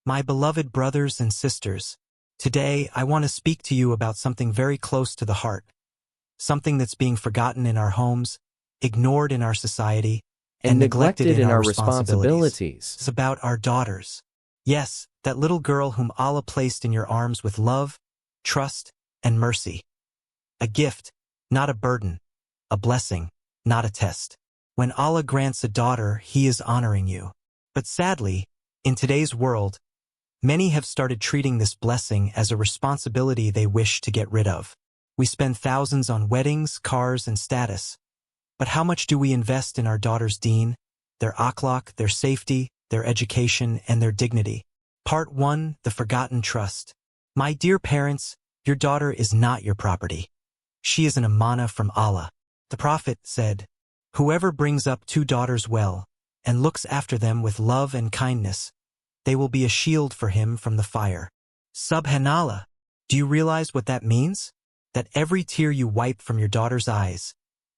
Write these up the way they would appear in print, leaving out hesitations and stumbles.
My beloved brothers and sisters, today I want to speak to you about something very close to the heart, something that's being forgotten in our homes, ignored in our society, and neglected in our responsibilities. It's about our daughters. Yes, that little girl whom Allah placed in your arms with love, trust, and mercy. A gift, not a burden. A blessing, not a test. When Allah grants a daughter, He is honoring you. But sadly, in today's world, many have started treating this blessing as a responsibility they wish to get rid of. We spend thousands on weddings, cars, and status. But how much do we invest in our daughters' deen, their akhlaq, their safety, their education, and their dignity? Part 1. The Forgotten Trust. My dear parents, your daughter is not your property. She is an amanah from Allah. The Prophet said, "Whoever brings up 2 daughters well, and looks after them with love and kindness, they will be a shield for him from the fire." Subhanallah. Do you realize what that means? That every tear you wipe from your daughter's eyes,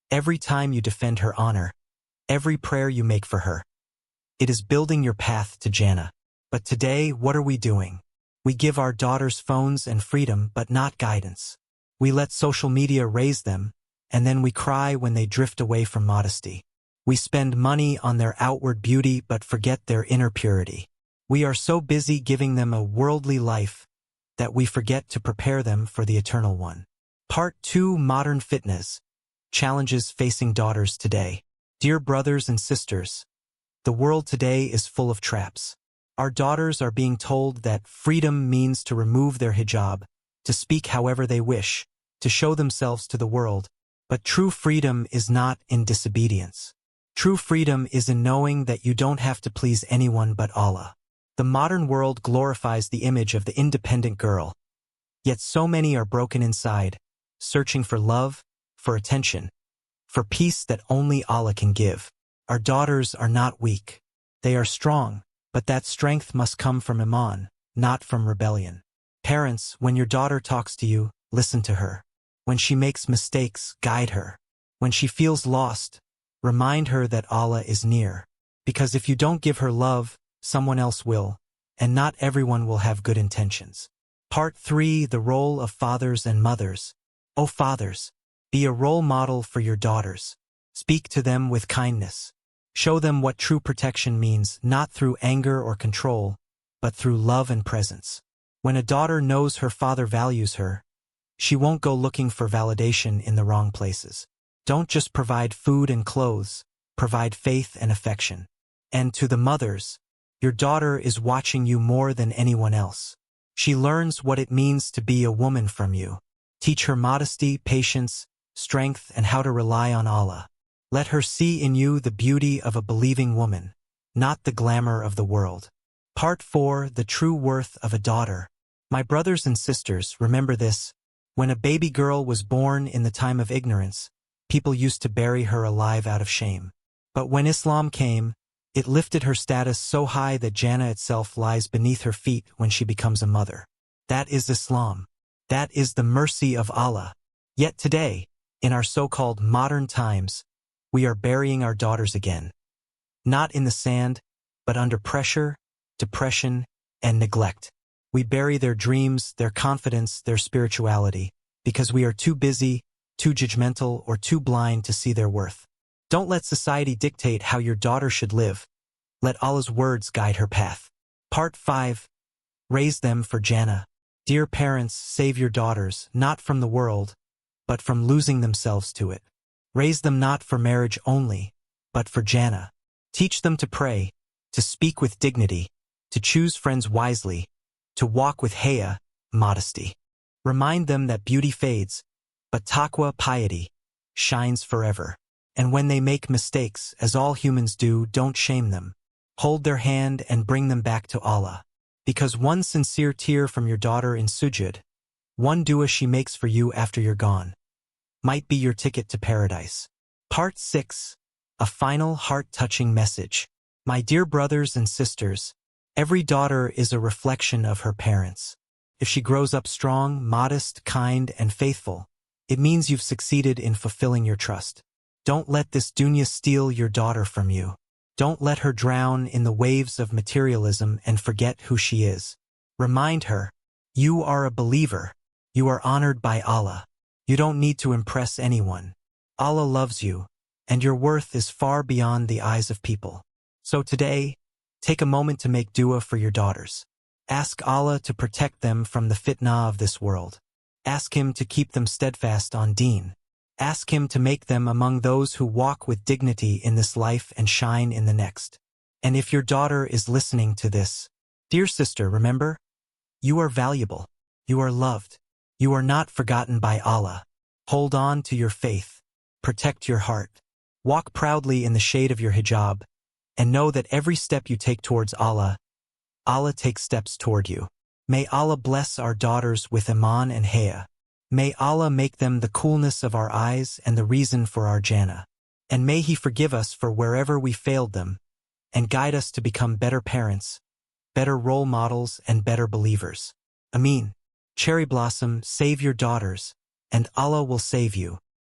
every time you defend her honor, every prayer you make for her, it is building your path to Jannah. But today, what are we doing? We give our daughters phones and freedom, but not guidance. We let social media raise them, and then we cry when they drift away from modesty. We spend money on their outward beauty, but forget their inner purity. We are so busy giving them a worldly life that we forget to prepare them for the eternal one. Part 2. Modern Fitness. Challenges facing daughters today. Dear brothers and sisters, the world today is full of traps. Our daughters are being told that freedom means to remove their hijab, to speak however they wish, to show themselves to the world. But true freedom is not in disobedience. True freedom is in knowing that you don't have to please anyone but Allah. The modern world glorifies the image of the independent girl. Yet so many are broken inside, searching for love, for attention, for peace that only Allah can give. Our daughters are not weak. They are strong, but that strength must come from iman, not from rebellion. Parents, when your daughter talks to you, listen to her. When she makes mistakes, guide her. When she feels lost, remind her that Allah is near. Because if you don't give her love, someone else will, and not everyone will have good intentions. Part 3. The Role of Fathers and Mothers. O fathers, be a role model for your daughters. Speak to them with kindness. Show them what true protection means, not through anger or control, but through love and presence. When a daughter knows her father values her, she won't go looking for validation in the wrong places. Don't just provide food and clothes, provide faith and affection. And to the mothers, your daughter is watching you more than anyone else. She learns what it means to be a woman from you. Teach her modesty, patience, strength, and how to rely on Allah. Let her see in you the beauty of a believing woman, not the glamour of the world. Part 4. The True Worth of a Daughter. My brothers and sisters, remember this. When a baby girl was born in the time of ignorance, people used to bury her alive out of shame. But when Islam came, it lifted her status so high that Jannah itself lies beneath her feet when she becomes a mother. That is Islam. That is the mercy of Allah. Yet today, in our so-called modern times, we are burying our daughters again. Not in the sand, but under pressure, depression, and neglect. We bury their dreams, their confidence, their spirituality, because we are too busy, too judgmental, or too blind to see their worth. Don't let society dictate how your daughter should live. Let Allah's words guide her path. Part 5. Raise them for Jannah. Dear parents, save your daughters, not from the world, but from losing themselves to it. Raise them not for marriage only, but for Jannah. Teach them to pray, to speak with dignity, to choose friends wisely, to walk with haya, modesty. Remind them that beauty fades, but taqwa, piety, shines forever. And when they make mistakes, as all humans do, don't shame them. Hold their hand and bring them back to Allah. Because one sincere tear from your daughter in sujud, one dua she makes for you after you're gone, might be your ticket to paradise. Part 6. A final heart-touching message. My dear brothers and sisters, every daughter is a reflection of her parents. If she grows up strong, modest, kind, and faithful, it means you've succeeded in fulfilling your trust. Don't let this dunya steal your daughter from you. Don't let her drown in the waves of materialism and forget who she is. Remind her, you are a believer. You are honored by Allah. You don't need to impress anyone. Allah loves you, and your worth is far beyond the eyes of people. So today, take a moment to make dua for your daughters. Ask Allah to protect them from the fitnah of this world. Ask Him to keep them steadfast on deen. Ask Him to make them among those who walk with dignity in this life and shine in the next. And if your daughter is listening to this, dear sister, remember, you are valuable. You are loved. You are not forgotten by Allah. Hold on to your faith. Protect your heart. Walk proudly in the shade of your hijab, and know that every step you take towards Allah, Allah takes steps toward you. May Allah bless our daughters with iman and haya. May Allah make them the coolness of our eyes and the reason for our Jannah. And may He forgive us for wherever we failed them, and guide us to become better parents, better role models, and better believers. Ameen. Cherry Blossom, save your daughters, and Allah will save you.